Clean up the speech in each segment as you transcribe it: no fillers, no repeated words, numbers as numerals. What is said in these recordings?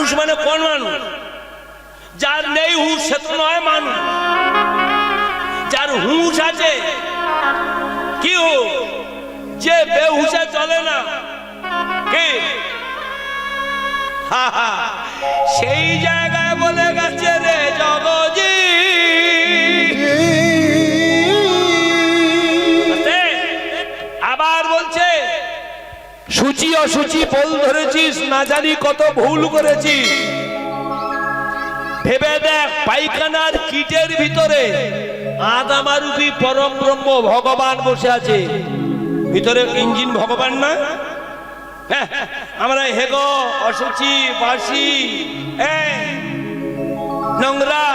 মানুষ মানে কোন মানুষ? যার নেই হুঁশ সে তো নয় মানুষ, যার হুঁশ আছে কি হুঁশ? যে বেহুশে চলে না কি? সেই জায়গায় বলে গেছে রে জগজি, আবার বলছে সূচি অসুচি বল ধরেছিস, না জানি কত ভুল করেছিস। ভেবে দেখ পায়খানার কিটের ভিতরে আদামারূপী পরম ব্রহ্ম ভগবান বসে আছে। ভিতরে ইঞ্জিন ভগবান না? হ্যাঁ, আমরা হেগো অসুচি বাসি নোংরা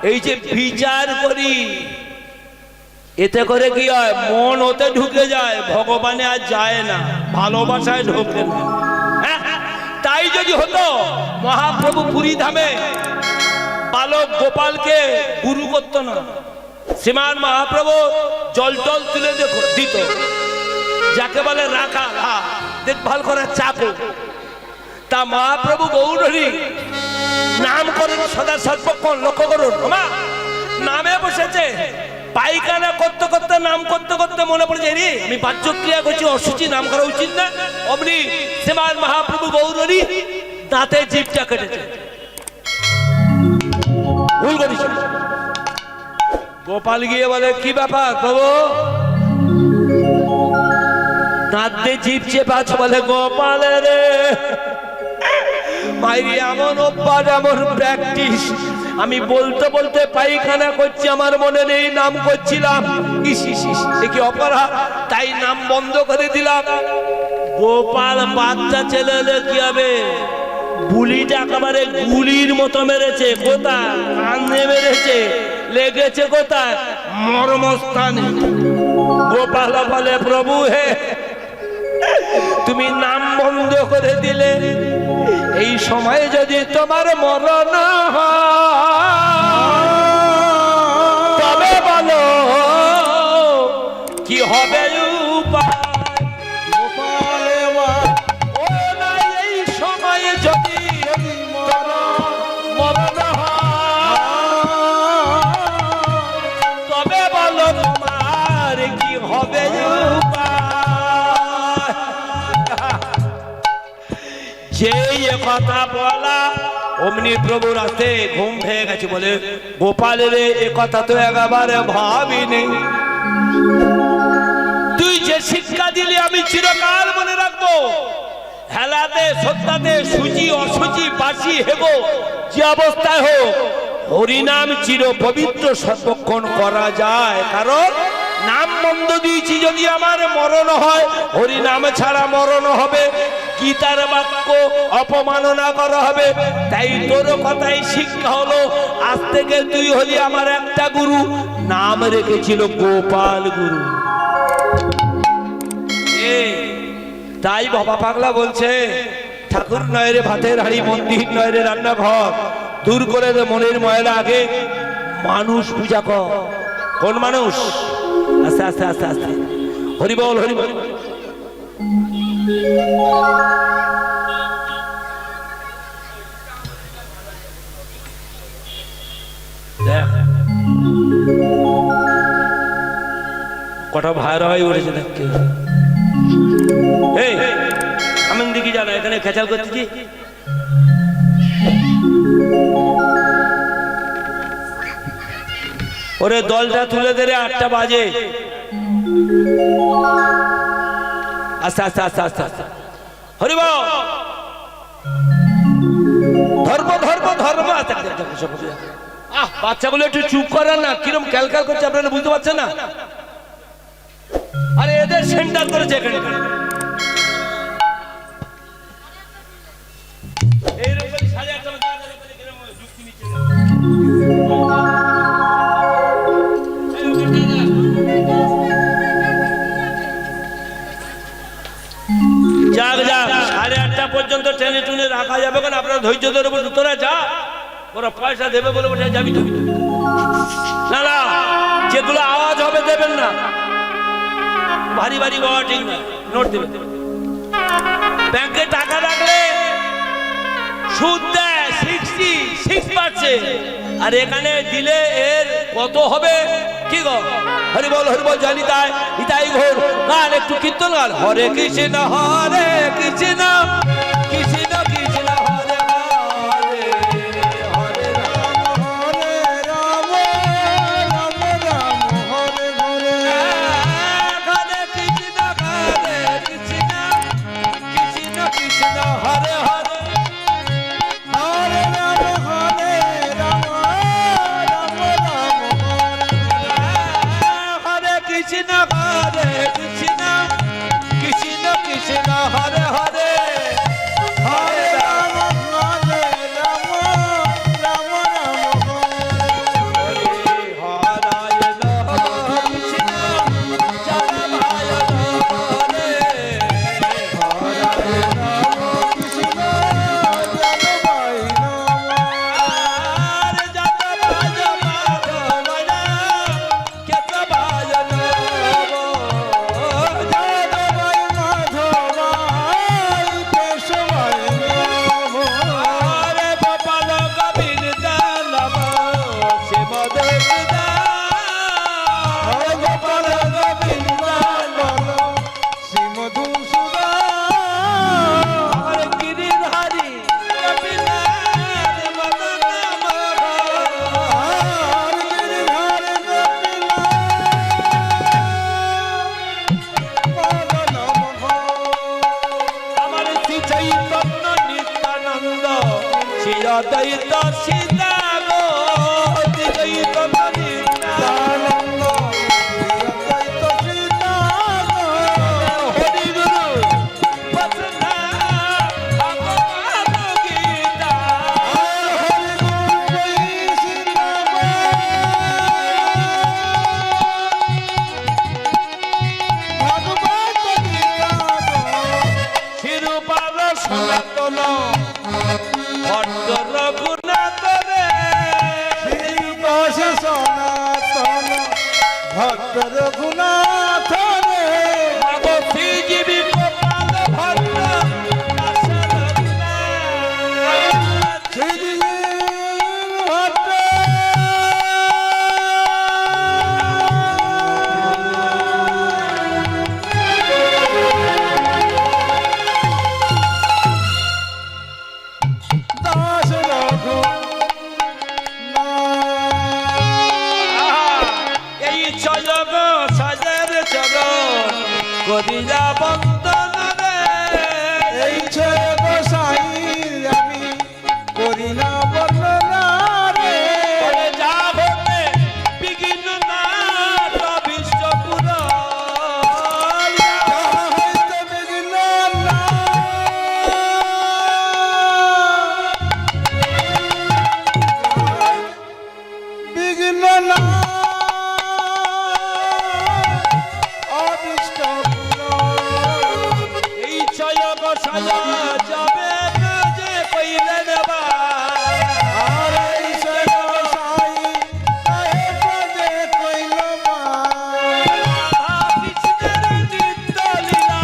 এই যে বিচার করি, এতে করে কি হয়? মন ওতে ঢুকে যায়, ভগবানে আর যায় না, ভালোবাসায় ঢোকে না। তাই যদি হতো মহাপ্রভু পুরী ধামে বালক গোপালকে গুরু করত না, শ্রীমান মহাপ্রভু জল টল তুলে দিত, যাকে বলে রাখা দেখভাল করার চাকর। তা মহাপ্রভু গৌরহরি নাম করেন সদা সর্বক্ষণ। লক্ষ্য করুন, নামে বসেছে, পায়খানা করতে করতে নাম করতে করতে মনে পড়েছে রে আমি বাহ্যক্রিয়া করছি, অসুচি নাম করা উচিত না। অমনি শ্রীমান মহাপ্রভু গৌরহরি দাঁতে জিভটা কেটেছে, ভুল করেছে। গোপাল গিয়ে বলে কি ব্যাপার প্রভু, দাঁতে জিভ চেপাছ? বলে গোপাল রে মাইরি এমন অভ্যাস এমন প্র্যাকটিস, আমি বলতে বলতে পায়খানা করছি, আমার মনে নেই নাম করছিলাম, ইস ইস ইস কি অপরাধ, তাই নাম বন্ধ করে দিলাম। গোপাল বাচ্চা ছেলে হলে কি হবে? বুলিটা একেবারে গুলির মতো মেরেছে। কোথায়? কানে মেরেছে। লেগেছে কোথায়? মর্মস্থানে। গোপাল বলে প্রভু হে, তুমি নাম বন্ধ করে দিলে, এই সময় যদি তোমার মরণ তবে বলো কি হবে উপায়? এই সময়ে যদি মরণ তবে বলো তোমার কি হবে উপায়? যেই কথা বলা অমনি প্রভুর হাতে ঘুম ভেঙে গেছে। বলে গোপাল রে এ কথা তো একেবারে ভাবিনি, তুই যে শিক্ষা দিলি আমি চিরকাল মনে রাখবো। হেলাতে সত্যাতে সুচি অসুচি বাসি হেগো যে অবস্থায় হোক, হরিনাম চির পবিত্র সর্বক্ষণ করা যায়। কারণ নাম বন্ধ দিয়েছি, যদি আমার মরণ হয় হরিনাম ছাড়া মরণ হবে, গীতার বাক্য অপমাননা করা হবে। তাই তোর কথাই শিক্ষা হলো, আজ থেকে তুই হলি আমার একটা গুরু। নাম রেখেছিল গোপাল গুরু। তাই বাবা পাগলা বলছে ঠাকুর নয় রে ভাতের হাড়ি, মন্দির নয় রে রান্নাঘর, দূর করে দে মনের ময়লা, আগে মানুষ পূজা কর। কোন মানুষ? আস্তে আস্তে আস্তে আস্তে হরি বল হরি বল। কটা ভাইরা হয়ে উঠেছে দেখতে। এই আমি দিকে জানা এখানে খেচাল করতেছি। ওরে দলটা তুলে দে রে, 8টা বাজে। আস্তে আস্তে আস্তে আস্তে আস্তে হরি বল। ধর্ম ধর্ম ধর্ম। বাচ্চাগুলো একটু চুপ করেন না, কিরম ক্যালকাল করছে আপনারা বুঝতে পারছেন না? আরে এদের সেন্টার করেছে এখানে। যাক যাক 8:30 পর্যন্ত ট্রেনে টুনে রাখা যাবে, কেন আপনারা ধৈর্য ধরে বলুন। তোরা যা, ওরা পয়সা দেবে বলে বলে যাবি তুমি না। না, যেগুলো আওয়াজ হবে দেবেন না, ভারী ভারী বাবা ঠিক না, নোট দেবে। ব্যাংকে টাকা রাখলে সুদ দেয় 66%, আর এখানে দিলে এর কত হবে? কি গো? হরি বল জানি তাই ইতাই ঘোর গান, একটু কীর্তন গান। হরে কৃষ্ণ কৃষ্ণ কৃষ্ণ কৃষ্ণ হরে হরে, হরে রাম হরে রাম রাম রাম হরে হরে, হরে কৃষ্ণ কৃষ্ণ কৃষ্ণ কৃষ্ণ হরে হরে, হরে রাম হরে রাম রাম রাম হরে কৃষ্ণ কৃষ্ণ কৃষ্ণ কৃষ্ণ হরে হরে, হরে রাম হরে রাম রাম রাম হরে হরে, কৃষ্ণ জগমায় হরে, হরে রাম কৃষ্ণ জগমায় আর জগমায় মাধবনা কেতবায় নব, জগমায় মাধবায় কেশবায় নব, হরে গোপাল গোবিন্দ নব শিবদেবদা, হরে গোপাল গোবিন্দ নব শ্রীমধুসূদন, হরে গিরিধারী গোপীনাথ মদন মোহন, হরে গিরিধারী গোপীনাথ মদন মোহন, আমার শ্রী চৈতন্য নিত্যানন্দ শ্রী অদ্বৈত সীতা গো, শ্রী চৈতন্য নিত্যানন্দ শ্রী অদ্বৈত সীতা গো, হরি গুরু বচনা ভগবদ গীতা, হরি গুরু বৈষ্ণব ভগবদ গীতা গো, শিরূপার সনাতন ভট্ট রঘুনাথ রে, শ্রীবাস সনাতন ভট্ট রঘুনাথ রে, মাগো শ্রীজীবী গোপাল ভট্ট দাশরথিনাথ, শ্রীজীব ভট্ট দাস রঘুনাথ, এই চলগ সাজের চরণ করিয়া বন্দন রে, এই ছেলে গোসাই আমি করি না বর্ণনা রে, ওরে যা হতে বিঘ্ন নাট বিশ্বপুর, যা হইতে বিঘ্ন না, বিঘ্ন না অবিষ্ট পুর, এই চলগ সাজা যাবে না যে কইলে দেবা, আর এই ছেলে গোসাই কাহে পদে কইল মা, কৃষ্ণের নিত্য লীলা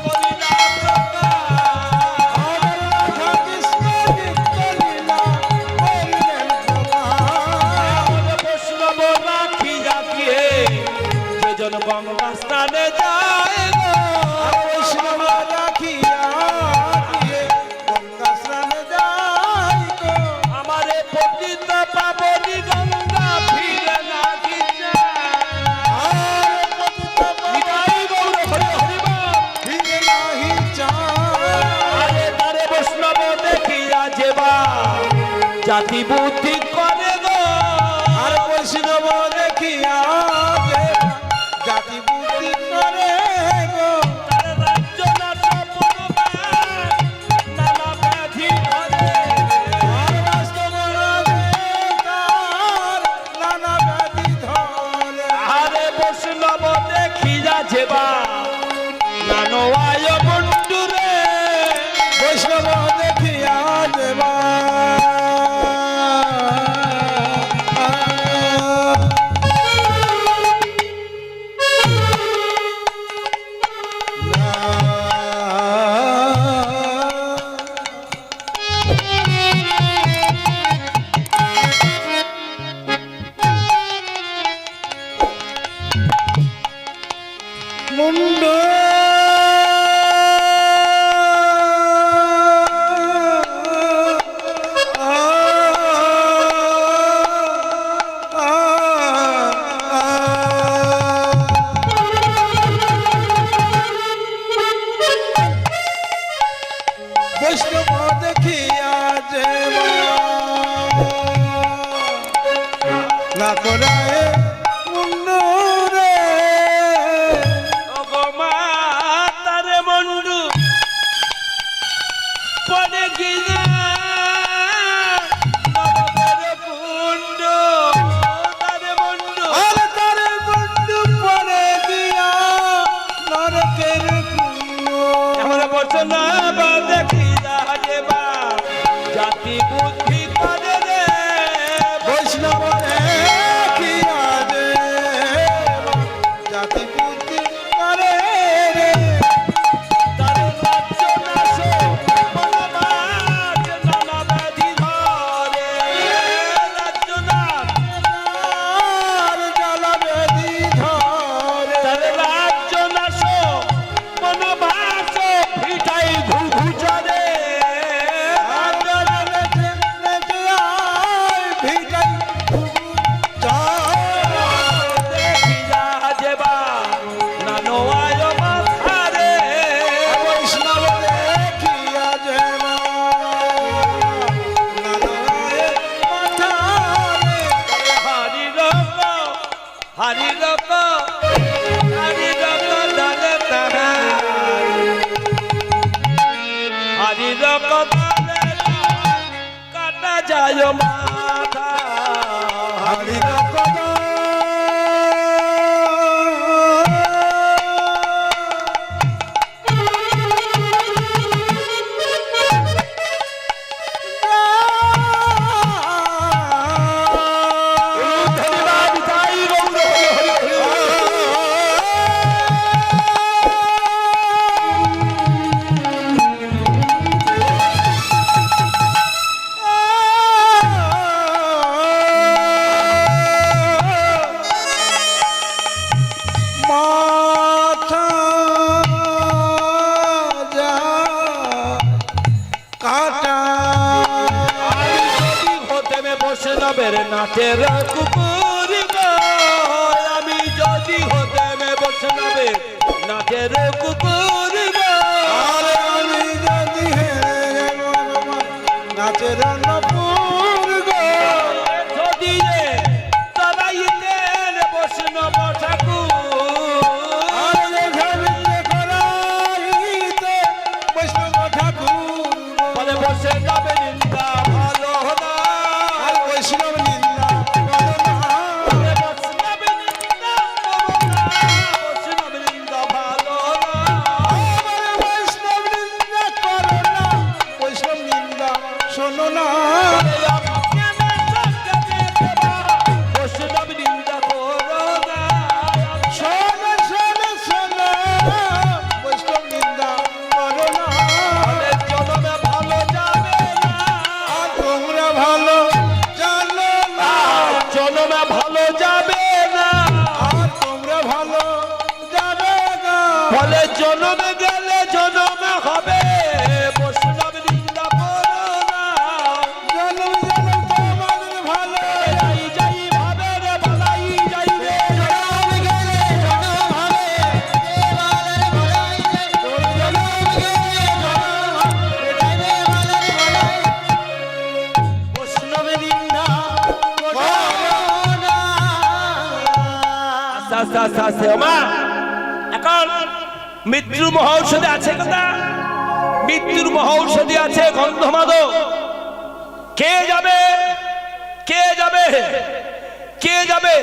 করিলা প্রকাশ, রাধা কৃষ্ণ নিত্য লীলা করিলেন প্রকাশ, বৈষ্ণব রাখি রাখিয়ে যেজন গঙ্গা স্নানে যায় গো, বৈষ্ণব রাখিয়া দিয়ে গঙ্গা স্নানে যাই গো, আমারে পতিত পাবনি গঙ্গা ফিরে না আর পতিত ফিরে নাহি চায়, আরে তারে বৈষ্ণব দেখিয়া যেবা জাতি বুদ্ধি করে গো, আর বৈষ্ণব দেখিয়া যে জাতি বুদ্ধি করে গো, তারে রাজ্য না স্বপ্ন নানা ব্যাধি ধরে, আর বাস্তব রাগে তার নানা ব্যাধি ধরে, আরে বৈষ্ণব দেখিয়া যেবা নানো আয় বন্ধুরে, বৈষ্ণব দেখিয়া দেবা বৈষ্ণব দেখিয়া যে না করায় মুন্ডুরে ওগো মা তারে মন্ডু পড়ে গিয়া নরকের কুণ্ড তারে মন্ডু আর তার মুন্ডু পরে দিয়া নরকের কুণ্ড আমার বচন দেখিয়া যে বা জাতি বুদ্ধি করে রে বৈষ্ণব দেখিয়া যে জাতি বুদ্ধি করে রে তারে রাজ্য নাশ মনমাজ নানা ব্যাধি ধরে রাজ্য নাশ আর জ্বালাবেদি ধরে তারে রাজ্য নাশ মনমাজ ভিটাই ঘুঘুচরে রাজ্য নাশ দেখিয়া যেবা নানো আয় মাথারে হারি রক হারি রক হারি রক দালে তাহার হারি রক দালে কাটা যায় মাথা ধন্যবাদ তাই গৌর হরি হরি মাথা যা কাটা যদি হতে মে বসে নবের নাচের কুকুর গো আমি যদি হতে মে বসে নবে নাচের কুকুর গো আর আমি যদি হেরে গেলাম নাচের নপুর গো যদি রে তারাইতেন বৈষ্ণব ঠাকুর আর যেখানে করাইতে বৈষ্ণব ঠাকুর বলে বসে যাবে নিন্দা ভালো না আর বৈষ্ণব নিন্দা করো না। বলে বৈষ্ণব নিন্দা করো না, বৈষ্ণব নিন্দা ভালো না আমার বৈষ্ণব নিন্দা করো না, বৈষ্ণব নিন্দা শোনো না। বলে আপনি মে সঙ্গে দেবা বৈষ্ণব নিন্দা করো না শোনো, শোনো, শোনো, বৈষ্ণব নিন্দা করো না। বলে জনমে ভালো যাবে না আর তোমরা ভালো জানো না, জনমে ভালো যাবে না আর তোমরা ভালো জানো না। বলে জনমে গেলে জনমে হবে বৈষ্ণব নিন্দা করো না জনম জনম তোমাদের ভালো যাই যাই ভাবে রে বলাই যাই রে জনম গেলে জনম হবে, দেবালের ভলাই যায়। জনম গেলে জনম হবে, দেবালের ভলাই। বৈষ্ণব নিন্দা করো না। আস্তে আস্তে আস্তে আস্তে মা এখন মৃত্যুর মহৌষধি আছে কথা মৃত্যুর মহৌষধি আছে গন্ধমাদ কে যাবে কে যাবে কে যাবে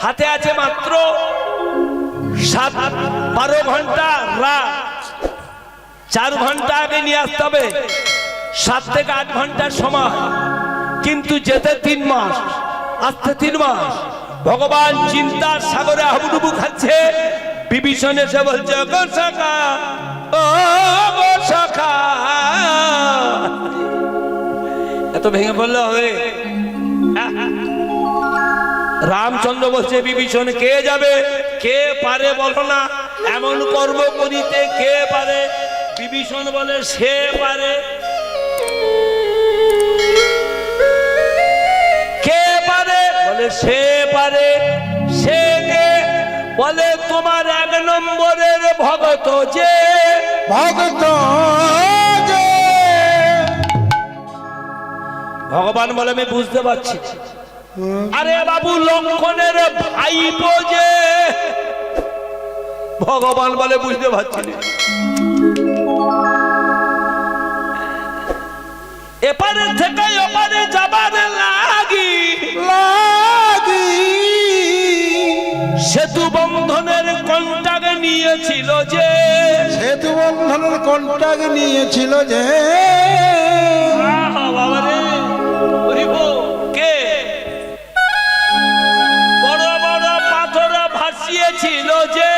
হাতে আছে মাত্র 12 ঘন্টা রাত 4 ঘন্টা আগে নিয়ে আসতে হবে 7 থেকে 8 ঘন্টার সময় কিন্তু যেতে 3 মাস আসতে 3 মাস ভগবান চিন্তার সাগরে হাবুডুবু খাচ্ছে বিভীষণ এসে বলছে গো সখা ও গো সখা এত ভেঙে বললে হবে রামচন্দ্র বলছে বিভীষণ কে যাবে কে পারে বলো না এমন কর্ম করিতে কে পারে বিভীষণ বলে সে পারে কে পারে বলে সে পারে সে কে বলে তোমার 1 নম্বরের ভগত যে ভগত যে ভগবান বলে আমি বুঝতে পারছি। আরে বাবু লক্ষণের ভাইপো যে। ভগবান বলে বুঝতে পারছি না। এপারে থেকে ওপারে যাবার লাগি সেতু বন্ধনের কন্টাকে নিয়েছিল যে। সেতু বন্ধনের কন্টাকে নিয়েছিল যে। বাবারে কে বড় বড় পাথর ভাসিয়েছিল যে।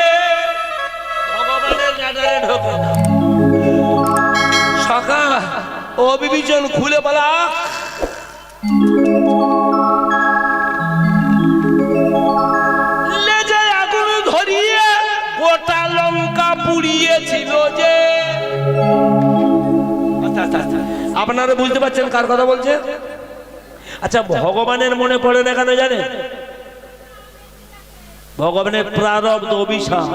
ভগবানের রাডারে ঢোকে না। সখা ও বিভীষণ খুলে বলা লেজে আগুন ধরিয়ে গোটা লঙ্কা পুড়িয়েছিল যে। আপনারা বুঝতে পারছেন কার কথা বলছে? আচ্ছা ভগবানের মনে পড়ে না কেন জানেন? ভগবানের প্রারব্ধ অভিশাপ।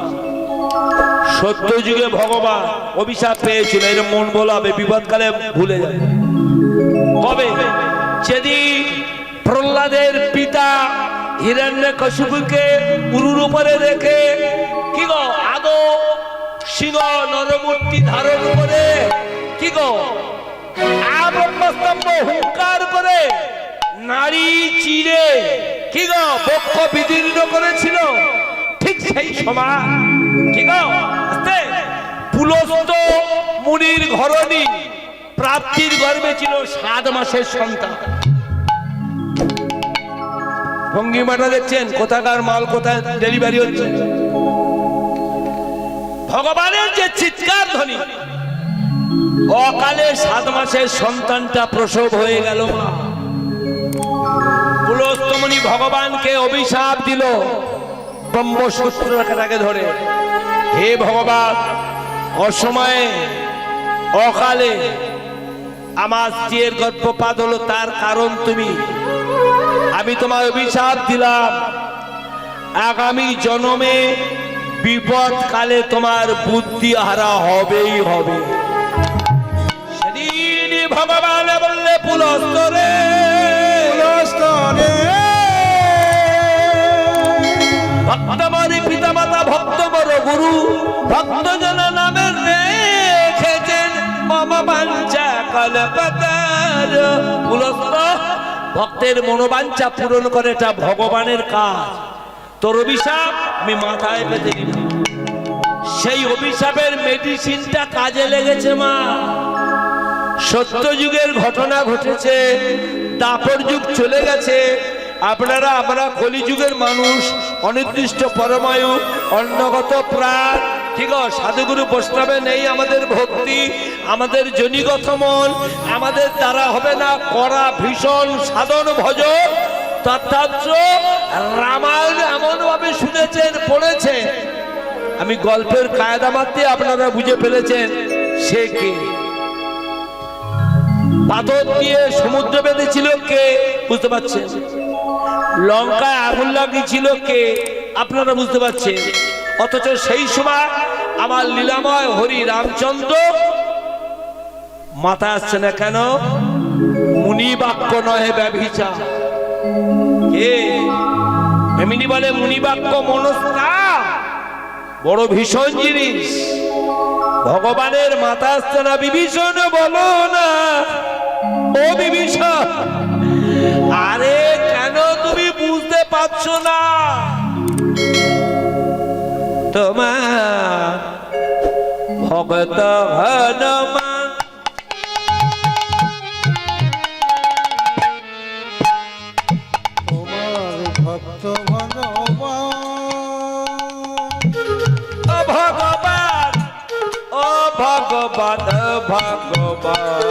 সত্য যুগে ভগবান অভিশাপ পেয়েছিল, এর মন ভোলাবে, বিপদকালে ভুলে যাবে। কবে? যেদিন প্রহ্লাদের পিতা হিরণ্যকশিপুকে উরুর উপরে রেখে কি গো আদো সিংহ নরমূর্তি ধারণ করে কি গো ব্রহ্মস্তম্ভ হুঙ্কার করে নারী চিরে কি গো বক্ষ বিদীর্ণ করেছিল। ঠিক সেই সময় কি গো আস্তে পুলস্ত মুনির ঘরণী প্রাপ্তির গর্ভে ছিল 7 মাসের সন্তান। ভঙ্গিমাটা দেখছেন? কোথাকার মাল কোথায় ডেলিভারি হচ্ছে। ভগবানের যে চিৎকার ধ্বনি, অকালে 7 মাসের সন্তানটা প্রসব হয়ে গেল। পুলস্তমণি ভগবানকে অভিশাপ দিল ব্রহ্মসূত্রটাকে ধরে, হে ভগবান অসময়ে অকালে আমার স্ত্রীর গর্ভপাত হলো, তার কারণ তুমি। আমি তোমার অভিশাপ দিলাম আগামী জন্মে বিপদ কালে তোমার বুদ্ধি হারা হবেই হবে। সেদিন ভগবান বললে পুলস্তরে ভক্তমরি পিতামাতা ভক্তমর গুরু ভক্তজন নামের রেখেছেন মম বাঞ্ছা কল্পতর। পুলস্ত ভক্তের মনোবাঞ্ছা পূরণ করে, এটা ভগবানের কাজ। তোর অভিশাপ আমি মাথায় পেতে দিলাম, সেই অভিশাপের মেডিসিনটা কাজে লেগেছে মা। সত্য যুগের ঘটনা ঘটেছে, দাপর যুগ চলে গেছে। আমরা কলিযুগের মানুষ, অনির্দিষ্ট পরমায়ু, অন্নগত প্রাণ, ঠিক আছে। সাধুগুরু বৈষ্ণবে নেই আমাদের ভক্তি, আমাদের জনিগত মন, আমাদের দ্বারা হবে না করা ভীষণ সাধন ভজ তথার্থ। রামায়ণ এমন ভাবে শুনেছেন, পড়েছেন, আমি গল্পের কায়দা মারতে আপনারা বুঝে ফেলেছেন সে কে। পাথর দিয়ে সমুদ্র বেঁধেছিল কে, বুঝতে পারছেন? লঙ্কায় আগুন লাগিয়েছিল কে, আপনারা বুঝতে পারছেন? অথচ সেই সময় আমার লীলাময় হরি রামচন্দ্র মাথা আসছে না কেন? মুনি বাক্য নহে ব্যভিচার। এমনি বলে মুনি বাক্য মনস্কা, বড় ভীষণ জিনিস। ভগবানের মাথা আসছে না। বিভীষণ বলো না, ও বিভীষণ, আরে কেন তুমি বুঝতে পারছো না? তোমার ভগত হনুমান তোমার ভক্ত ভগবান, ও ভগবান, ভগবান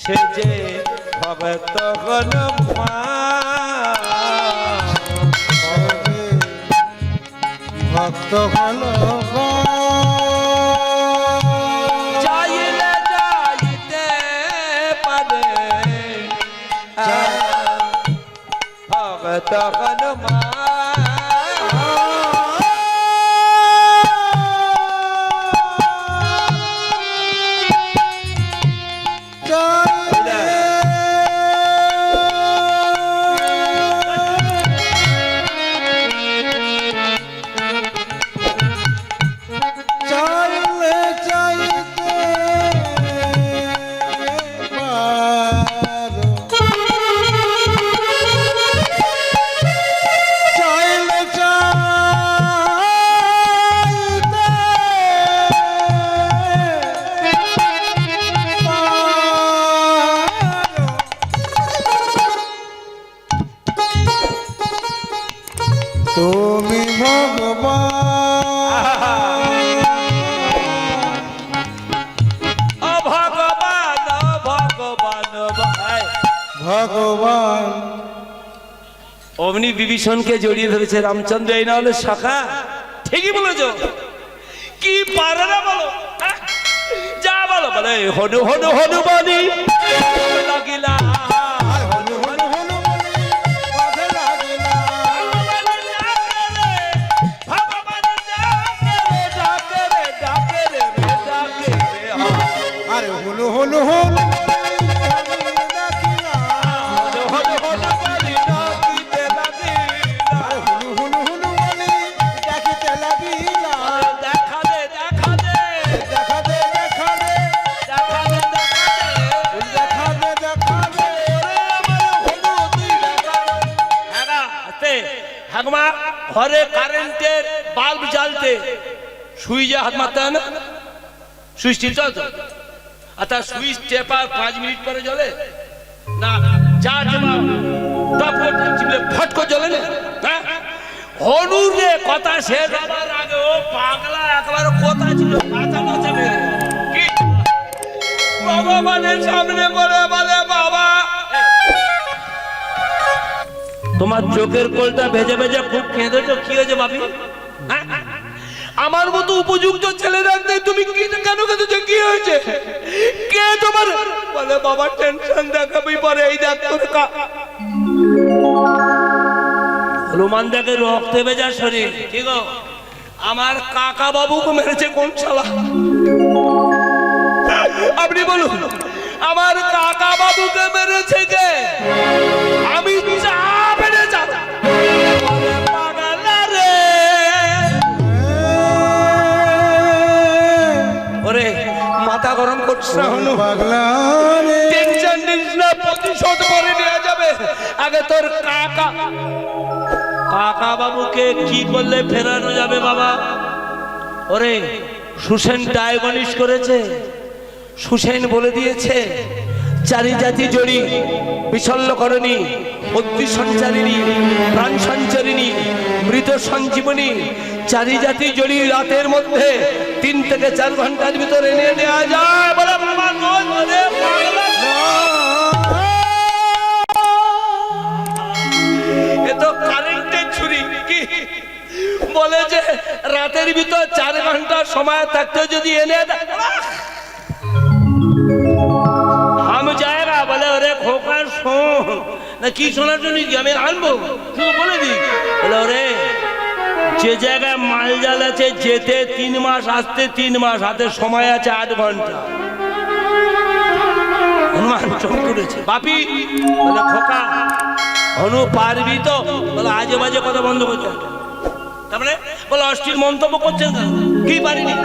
সে যে ভগত হনুমান, ভক্ত হলো চাইলে যাইতে পারে ভগত হনুমান। উনি বিভীষণকে জড়িয়ে ধরেছে। রামচন্দ্র এই না হলে শাখা। ঠিকই বলেছো, কি পারে না বলো, হ্যাঁ? যা বলো বলে হনু হনু হনু বলি লাগিলা আর হনু হনু হনু বলে কাঁধে লাগিলা। আর হনু হনু হনু ঘরে কারেন্টের বাল্ব জ্বালতে সুইচে হাত মারতে হয় না? সুইচ টিপতে তো, আর তার সুইচ টেপার 5 মিনিট পরে জ্বলে না? যা টেপা টপ করে চিপলে ফট করে জ্বলে না? হ্যাঁ, হনুর রে কথা শেষ হবার আগে ও পাগলা একবার কথা ছিল মাথা মাথা মেরে কি ভগবানের সামনে বলে বলে বাবা তোমার চোখের কোলটা ভেজে ভেজে খুব কেঁদেছো, কি হয়েছে বাপি? হ্যাঁ, আমার মতো উপযুক্ত ছেলে রাখতে তুমি কি কেন কেঁদেছো, কি হয়েছে? কে তোমার বলে বাবা টেনশন দেখাবি পরে এই দেখ তোর হনুমান দেখে রক্তে ভেজা শরীর, ঠিক আমার কাকা বাবুকে মেরেছে কোন শালা? আপনি বলুন আমার কাকা বাবুকে মেরেছে কে? আমি মাথা গরম করছিস না হনু, টেনশন নিস না, প্রতিশোধ পরে নেওয়া যাবে। আগে তোর কাকা বাবুকে কি করলে ফেরানো যাবে বাবা? ওরে সুসেন ডায়াগনিস করেছে, সুসেন বলে দিয়েছে চারি জাতি জড়ি বিশল্যকরণী অগ্নি সঞ্চারিণী প্রাণ সঞ্চারিণী মৃত সঞ্জীবনী চারি জাতি জড়ি রাতের মধ্যে 3 থেকে 4 ঘন্টার ভিতরে এনে দেওয়া যায়। বলে বাবা এ তো কারেন্টের ছুরি, কি বলে যে রাতের ভিতর 4 ঘন্টা সময় থাকতে যদি এনে দেয় আমি যায়গা বলে ওরে খোকার শোন না, কি শোনার জন্য কি আমি আনবো শুধু বলে দিই। বলে ওরে যে জায়গায় মাল জাল আছে যেতে 3 মাস আসতে 3 মাস, হাতে সময় আছে 8 ঘন্টা। হনুমান চোখ করেছে বাপি বলে খোকা হনু পারবি তো? বলে আজে বাজে কথা বন্ধ করতে, তারপরে বলে অশ্লীল মন্তব্য করছেন কি পারিনি?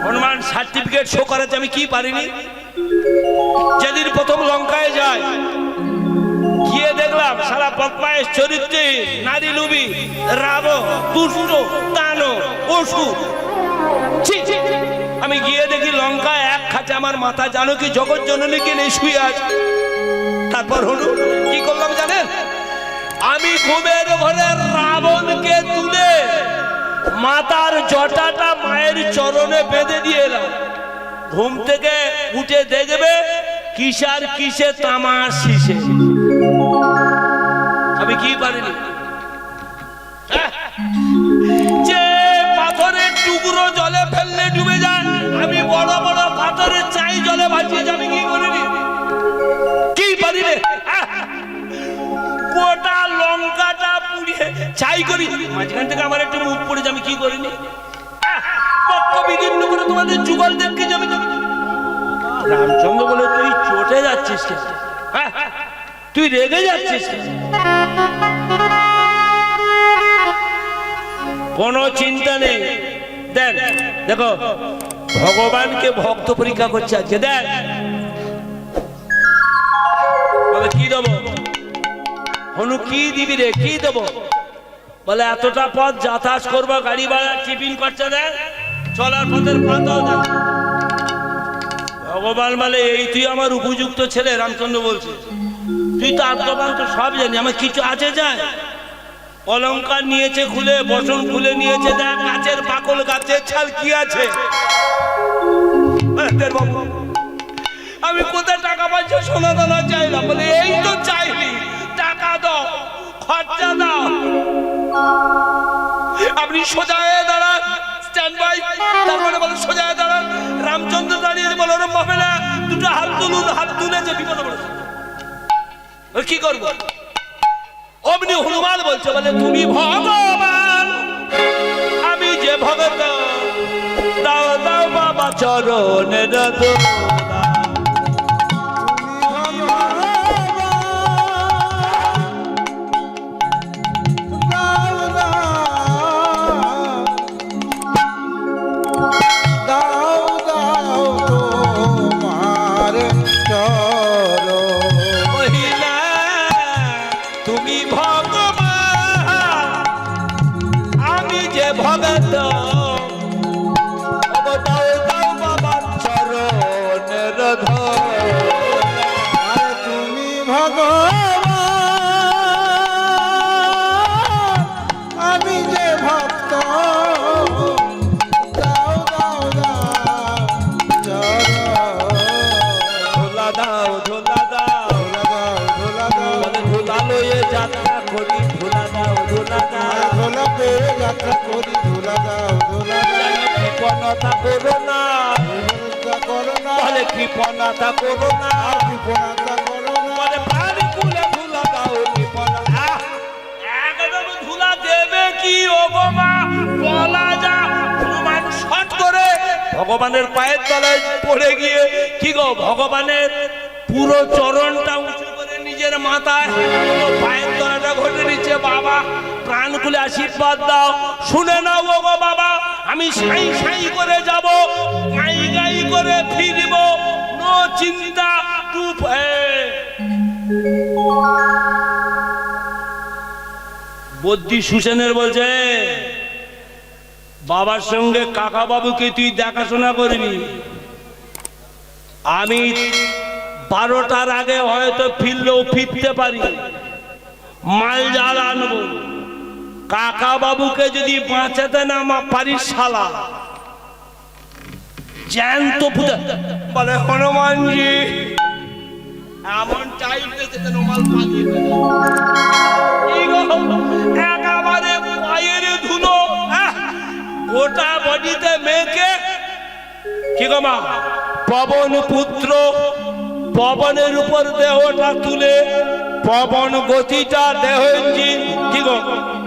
হনুমান সার্টিফিকেট শো করাতে আমি কি পারিনি? যেদিন প্রথম লঙ্কায় যায় গিয়ে দেখলাম সারা বদমায়েশ চরিত্রে নারী লুবি রাবণ দুষ্ট দানব পশু। আমি গিয়ে দেখি লঙ্কায় এক খাঁচে আমার মাথা জানো কি জগৎ জননীকে নেই শুয়ে আছে। তারপর হনু কি করলাম জানেন? আমি ঘুমের ঘরে রাবণকে তুলে মাতার জটাটা মায়ের চরণে বেঁধে দিয়ে এলাম। ঘুম থেকে উঠে দেখবে কিসার কিসে তামার শীষে। আমি কি পারিনি? যে পাথরের টুকরো জলে ফেললে ডুবে যায়, আমি বড় বড় পাথরের চাই জলে ভাসিয়ে যাবে, কি করিনি? কি পারিনি? গোটা লঙ্কাটা পুড়িয়ে ছাই করি, মাঝখান থেকে আমার একটু মুখ পড়ে যাবে, কি করিনি? বিদীর্ণ করে তোমাদের যুগল দেখে যাবে। রামচন্দ্র বলে তুই চটে যাচ্ছিস, তুই রেগে যাচ্ছিস। কোনো চিন্তা নেই, দেখ দেখো ভগবানকে ভক্ত পরীক্ষা করছে আজকে। দেখ বলে কি দেবো? হনু কি দিবি রে, কি দেবো? বলে এতটা পথ যাতায়াত করবো, গাড়ি ভাড়া টিফিন খরচা দেয়, চলার পথের পাতাও দেয়। ভগবান বলে এই তুই আমার উপযুক্ত ছেলে। রামচন্দ্র বলছে তুই তো আত্মবান তো সব জানি, আমার কিছু আছে যায়? অলঙ্কার নিয়েছে খুলে, বসন খুলে নিয়েছে, দেখ গাছের পাকল গাছের ছাল কি আছে। আমি কোথায় টাকা পাচ্ছি? সোনা দানা চাইলাম, বলে এই তো চাইলি, টাকা দাও। খরচা দাও। আপনি সোজা হয়ে দাঁড়ান, স্ট্যান্ড বাই। তারপরে বলে সোজা হয়ে দাঁড়ান। রামচন্দ্র দাঁড়িয়ে বলো ওরম হবে না, দুটো হাত তুলুন। হাত তুলে যে বিপদে পড়েছে, কি করবো? অমনি হনুমান বলছে, বলে তুমি ভগবান, আমি যে ভগত, দাও দাও বাবা চরণের দোলা। তুমি ভগবান, আমি যে ভগত, দাও দাও বাবা চরণের ধোলা। তুমি ভগবান, আমি যে ভক্ত, দাও দাও দাও ধোলা দাও, ধোলা দাও, ধোলা দাও, বলে ধোলা লয়ে যাত্রা করি, ধোলা দাও, ধোলা দাও। ধোলা পেয়ে যাত্রা করি, ধোলা দাও, ধোলা দাও। কৃপণতা করো না, করো না, বলে কৃপণতা করো না, কৃপণতা করো না। বলে পানি কুলে ধুলা দাও, কৃপণতা। একদম ধুলা দেবে কি ও গো মা, বলা যা। হনুমান শট করে ভগবানের পায়ের তলায় পড়ে গিয়ে কি গো, ভগবানের পুরো চরণটা উঁচু করে নিজের মাথায় পুরো পায়ের তলাটা ঘটে নিচ্ছে। বাবা প্রাণ খুলে আশীর্বাদ দাও, শুনে নাও ও গো বাবা, আমি সাই সাই করে যাব, গাই গাই করে ফিরব, নো চিন্তা টু। বদ্যি সুসেনের বলছে, বাবার সঙ্গে কাকা বাবুকে তুই দেখাশোনা করবি, আমি 12টার আগে হয়তো ফিরলেও ফিরতে পারি, মাল জাল আনবো। কাকা বাবুকে যদি বাঁচাতে না পারিস শালা, জ্যান্ত পুজো। বলে হনুমানজি এমন টাইম দিয়েছে মাল পালিয়ে গেল। একেবারে পায়ের ধুলো গোটা বডিতে মেখে কি গো মা, পবন পুত্র পবনের উপর দেহটা তুলে, পবন গতিটা দেহ ইঞ্জিন, কি গো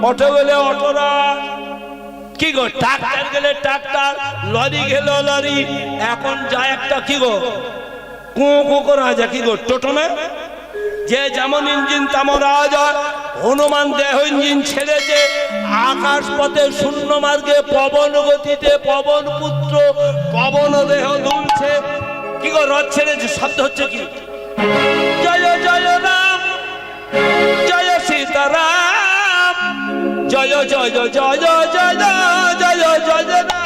অটো গেলে অটোরা, কি গো ট্রাক্টর গেলে ট্রাক্টর, লরি গেল লরি, এখন যায় একটা কি গো কো কো করা যায়, কি গো টোটো না, যে যেমন ইঞ্জিন তেমন আওয়াজ হয়। হনুমান দেহ ইঞ্জিন ছেড়েছে, আকাশ পথে শূন্য মার্গে পবন গতিতে পবন পুত্র পবন দেহ দুলছে, কি গো রথ ছেড়েছে, শব্দ হচ্ছে কি, জয় জয় রাম, জয় সীতারাম, জয় জয় জয় জয় জয় জয় জয় জয় জয় রাম।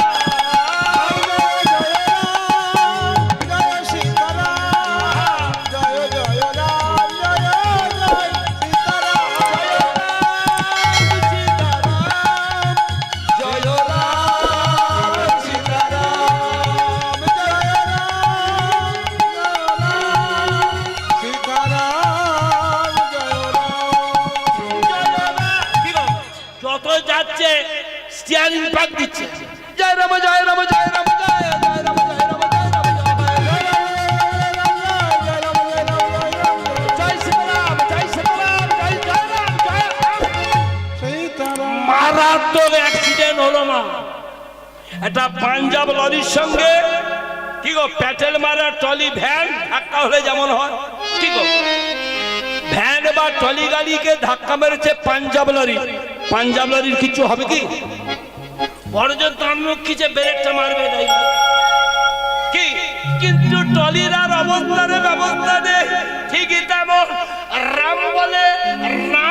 যত যাচ্ছে স্টিয়ারিং পাক দিচ্ছে, জয় রাম জয় রাম জয় রাম জয় জয় রাম জয় রাম জয় রাম জয় সীতারাম জয় সীতারাম জয় জয় রাম জয় সীতারাম। মারাত্মক অ্যাক্সিডেন্ট হলো মা, একটা পাঞ্জাব লরির সঙ্গে কি গো প্যাটেল মারা ট্রলি ভ্যান ধাক্কা হলে যেমন হয়, কি গো ভ্যান বা ট্রলি গাড়িকে ধাক্কা মেরেছে পাঞ্জাব লরি। পাঞ্জাব লরির কিছু হবে কি, বড়জন তন্মুখ খিচে ব্রেকটা মারবে তাই কি, কিন্তু ট্রলির আর অবস্থানে ব্যবস্থা নেই। ঠিকই তেমন রাম বলে, রাম